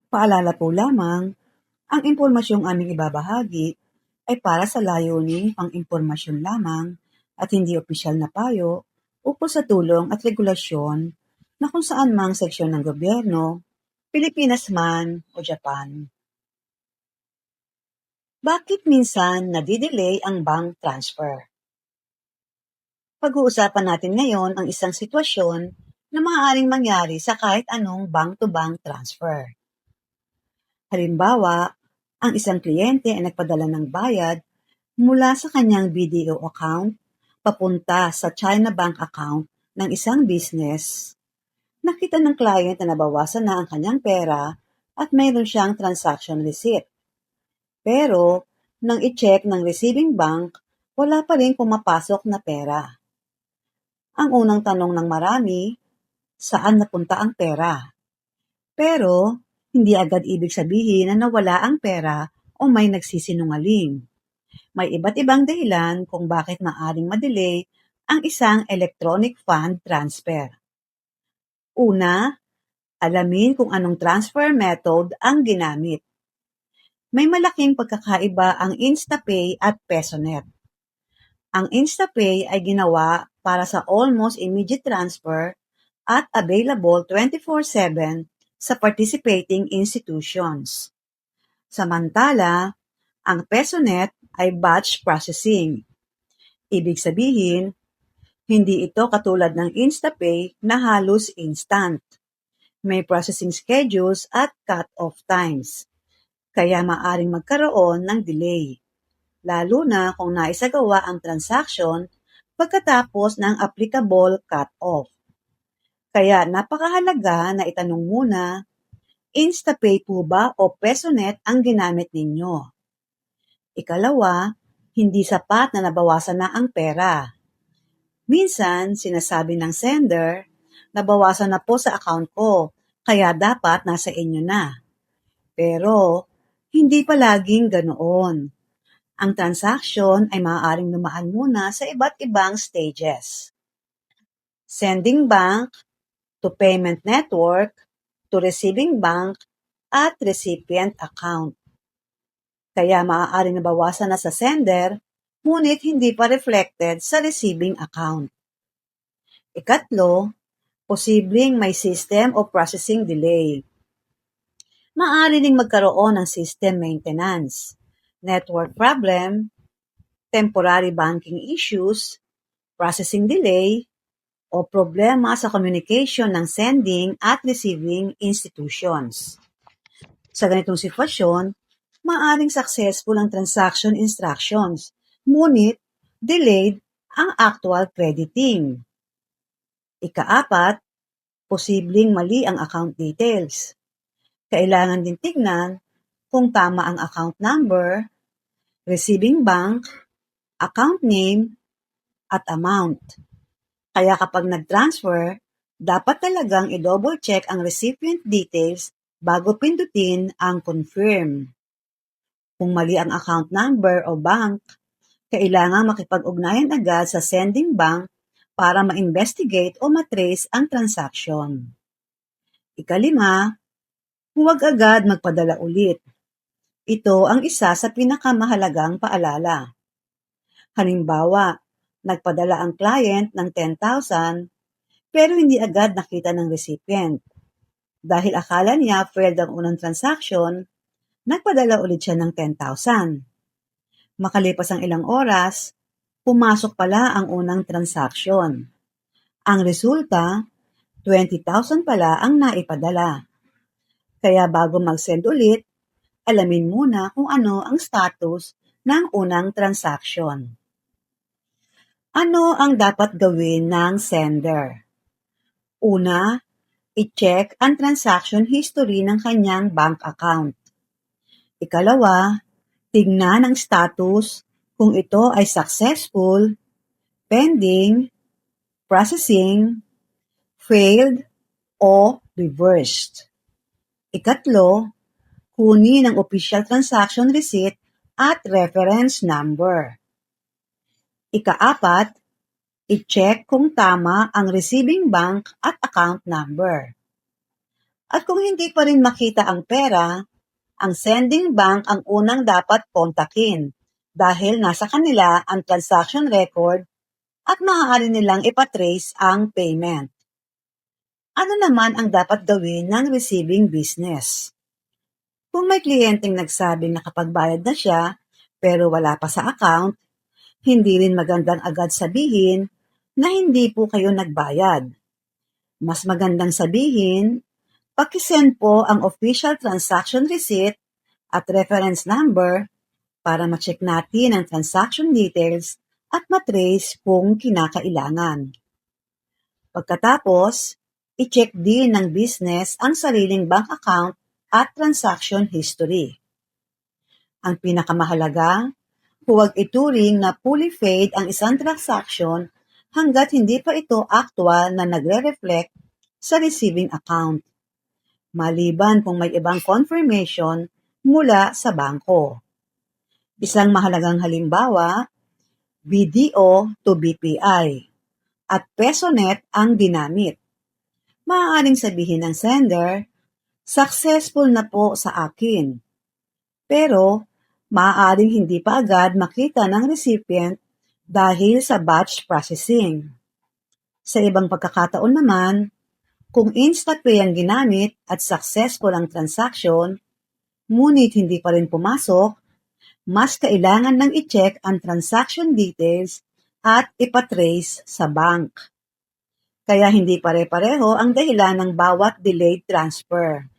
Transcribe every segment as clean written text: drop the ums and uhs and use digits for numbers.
Paalala po lamang, ang impormasyong aming ibabahagi ay para sa layuning pang-impormasyon lamang at hindi opisyal na payo ukol sa tulong at regulasyon na kung saan mang seksyon ng gobyerno, Pilipinas man o Japan. Bakit minsan nadidelay ang bank transfer? Pag-uusapan natin ngayon ang isang sitwasyon na maaaring mangyari sa kahit anong bank-to-bank transfer. Halimbawa, ang isang kliyente ay nagpadala ng bayad mula sa kanyang BDO account papunta sa China Bank account ng isang business. Nakita ng client na nabawasan na ang kanyang pera at mayroon siyang transaction receipt. Pero, nang i-check ng receiving bank, wala pa rin pumapasok na pera. Ang unang tanong ng marami, saan napunta ang pera? Pero, hindi agad ibig sabihin na nawala ang pera o may nagsisinungaling. May iba't ibang dahilan kung bakit maaring madelay ang isang electronic fund transfer. Una, alamin kung anong transfer method ang ginamit. May malaking pagkakaiba ang InstaPay at PesoNet. Ang InstaPay ay ginawa para sa almost immediate transfer at available 24/7 sa participating institutions. Samantala, ang PesoNet ay batch processing. Ibig sabihin, hindi ito katulad ng InstaPay na halos instant. May processing schedules at cut-off times, kaya maaring magkaroon ng delay, lalo na kung naisagawa ang transaction pagkatapos ng applicable cut-off. Kaya napakahalaga na itanong muna, InstaPay po ba o PesoNet ang ginamit ninyo? Ikalawa, hindi sapat na nabawasan na ang pera. Minsan, sinasabi ng sender, nabawasan na po sa account ko, kaya dapat nasa inyo na. Pero, hindi palaging ganoon. Ang transaction ay maaaring dumaan muna sa iba't ibang stages. Sending bank, to payment network, to receiving bank, at recipient account. Kaya maaaring nabawasan na sa sender, ngunit hindi pa reflected sa receiving account. Ikatlo, posibleng may system o processing delay. Maaari ding magkaroon ng system maintenance, network problem, temporary banking issues, processing delay, o problema sa communication ng sending at receiving institutions. Sa ganitong sitwasyon, maaring successful ang transaction instructions, ngunit delayed ang actual crediting. Ikaapat, posibleng mali ang account details. Kailangan din tignan kung tama ang account number, receiving bank, account name, at amount. Kaya kapag nag-transfer, dapat talagang i-double check ang recipient details bago pindutin ang confirm. Kung mali ang account number o bank, kailangan makipag-ugnayan agad sa sending bank para ma-investigate o matrace ang transaction. Ikalima, huwag agad magpadala ulit. Ito ang isa sa pinakamahalagang paalala. Halimbawa, nagpadala ang client ng 10,000 pero hindi agad nakita ng recipient. Dahil akala niya failed ang unang transaction, nagpadala ulit siya ng 10,000. Makalipas ang ilang oras, pumasok pala ang unang transaction. Ang resulta, 20,000 pala ang naipadala. Kaya bago mag-send ulit, alamin muna kung ano ang status ng unang transaction. Ano ang dapat gawin ng sender? Una, i-check ang transaction history ng kanyang bank account. Ikalawa, tignan ang status kung ito ay successful, pending, processing, failed, o reversed. Ikatlo, kunin ang official transaction receipt at reference number. Ikaapat, i-check kung tama ang receiving bank at account number. At kung hindi pa rin makita ang pera, ang sending bank ang unang dapat kontakin dahil nasa kanila ang transaction record at maaari nilang ipatrace ang payment. Ano naman ang dapat gawin ng receiving business? Kung may kliyenteng nagsabing nakapagbayad na siya pero wala pa sa account, hindi rin magandang agad sabihin na hindi po kayo nagbayad. Mas magandang sabihin, pakisend po ang official transaction receipt at reference number para ma-check natin ang transaction details at matrace kung kinakailangan. Pagkatapos, i-check din ng business ang sariling bank account at transaction history. Ang pinakamahalaga, huwag ituring na fully paid ang isang transaction hanggat hindi pa ito actual na nagre-reflect sa receiving account, maliban kung may ibang confirmation mula sa bangko. Isang mahalagang halimbawa, BDO to BPI at PesoNet ang ginamit. Maaaring sabihin ng sender, successful na po sa akin. Pero, maaaring hindi pa agad makita ng recipient dahil sa batch processing. Sa ibang pagkakataon naman, kung InstaPay ang ginamit at successful ang transaction, ngunit hindi pa rin pumasok, mas kailangan nang i-check ang transaction details at ipatrace sa bank. Kaya hindi pare-pareho ang dahilan ng bawat delayed transfer.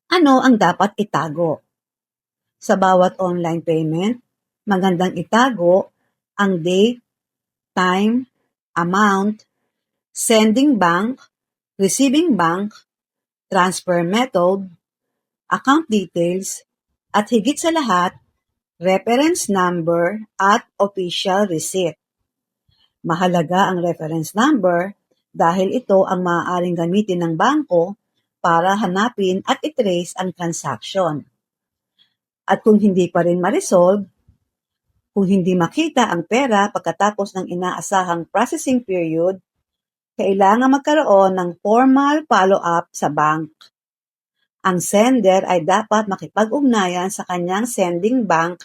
Ano ang dapat itago? Sa bawat online payment, magandang itago ang date, time, amount, sending bank, receiving bank, transfer method, account details, at higit sa lahat, reference number at official receipt. Mahalaga ang reference number dahil ito ang maaaring gamitin ng bangko para hanapin at itrace ang transaction. At kung hindi pa rin ma-resolve, kung hindi makita ang pera pagkatapos ng inaasahang processing period, kailangan magkaroon ng formal follow-up sa bank. Ang sender ay dapat makipag-ugnayan sa kanyang sending bank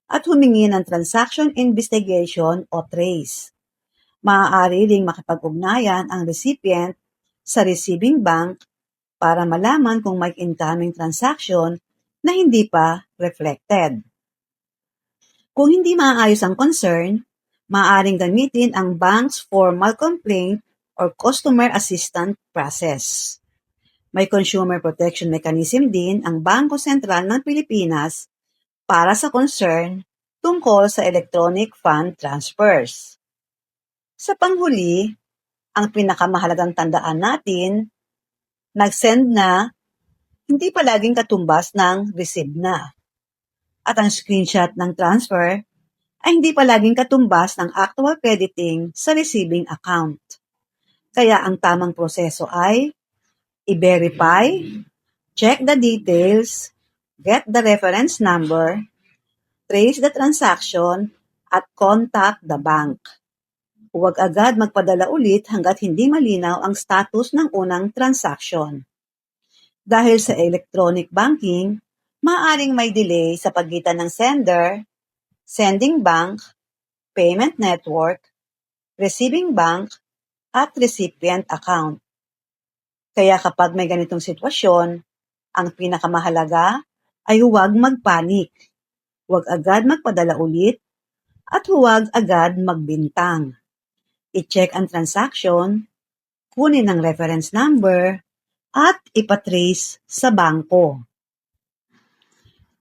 at humingi ng transaction investigation o trace. Maaari ring makipag-ugnayan ang recipient sa receiving bank para malaman kung may incoming transaction na hindi pa reflected. Kung hindi maayos ang concern, maaaring gamitin ang bank's formal complaint or customer assistance process. May consumer protection mechanism din ang Bangko Sentral ng Pilipinas para sa concern tungkol sa electronic fund transfers. Sa panghuli, ang pinakamahalagang tandaan natin, nag-send na, hindi palaging katumbas ng receive na. At ang screenshot ng transfer ay hindi palaging katumbas ng actual crediting sa receiving account. Kaya ang tamang proseso ay i-verify, check the details, get the reference number, trace the transaction, at contact the bank. Huwag agad magpadala ulit hanggat hindi malinaw ang status ng unang transaction. Dahil sa electronic banking, maaaring may delay sa pagitan ng sender, sending bank, payment network, receiving bank, at recipient account. Kaya kapag may ganitong sitwasyon, ang pinakamahalaga ay huwag magpanik, huwag agad magpadala ulit, at huwag agad magbintang. I-check ang transaction, kunin ang reference number, at ipatrace sa bangko.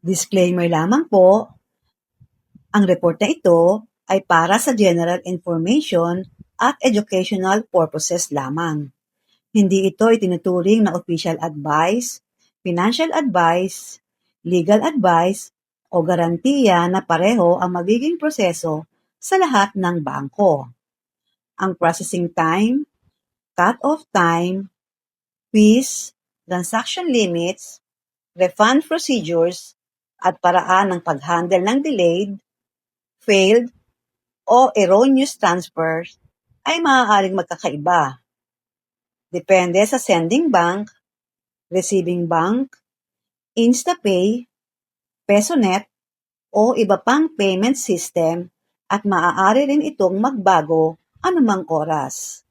Disclaimer lamang po, ang report na ito ay para sa general information at educational purposes lamang. Hindi ito itinuturing na official advice, financial advice, legal advice, o garantiya na pareho ang magiging proseso sa lahat ng bangko. Ang processing time, cut-off time, fees, transaction limits, refund procedures, at paraan ng pag-handle ng delayed, failed, o erroneous transfers ay maaaring magkakaiba. Depende sa sending bank, receiving bank, InstaPay, PesoNet, o iba pang payment system at maaari rin itong magbago anumang oras.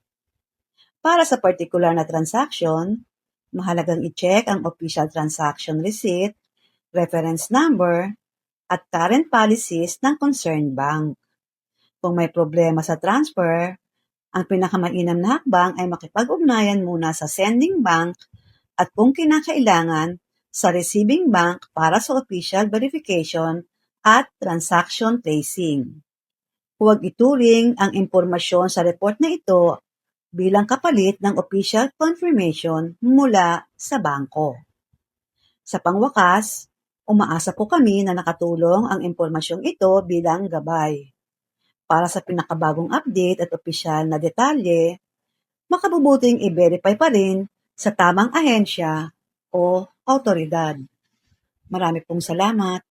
Para sa particular na transaction, mahalagang i-check ang official transaction receipt, reference number, at current policies ng concerned bank. Kung may problema sa transfer, ang pinakamainam na hakbang ay makipag-ugnayan muna sa sending bank at kung kinakailangan sa receiving bank para sa official verification at transaction tracing. Huwag ituring ang impormasyon sa report na ito bilang kapalit ng official confirmation mula sa bangko. Sa pangwakas, umaasa po kami na nakatulong ang impormasyong ito bilang gabay. Para sa pinakabagong update at opisyal na detalye, makabubuting i-verify pa rin sa tamang ahensya o awtoridad. Marami pong salamat.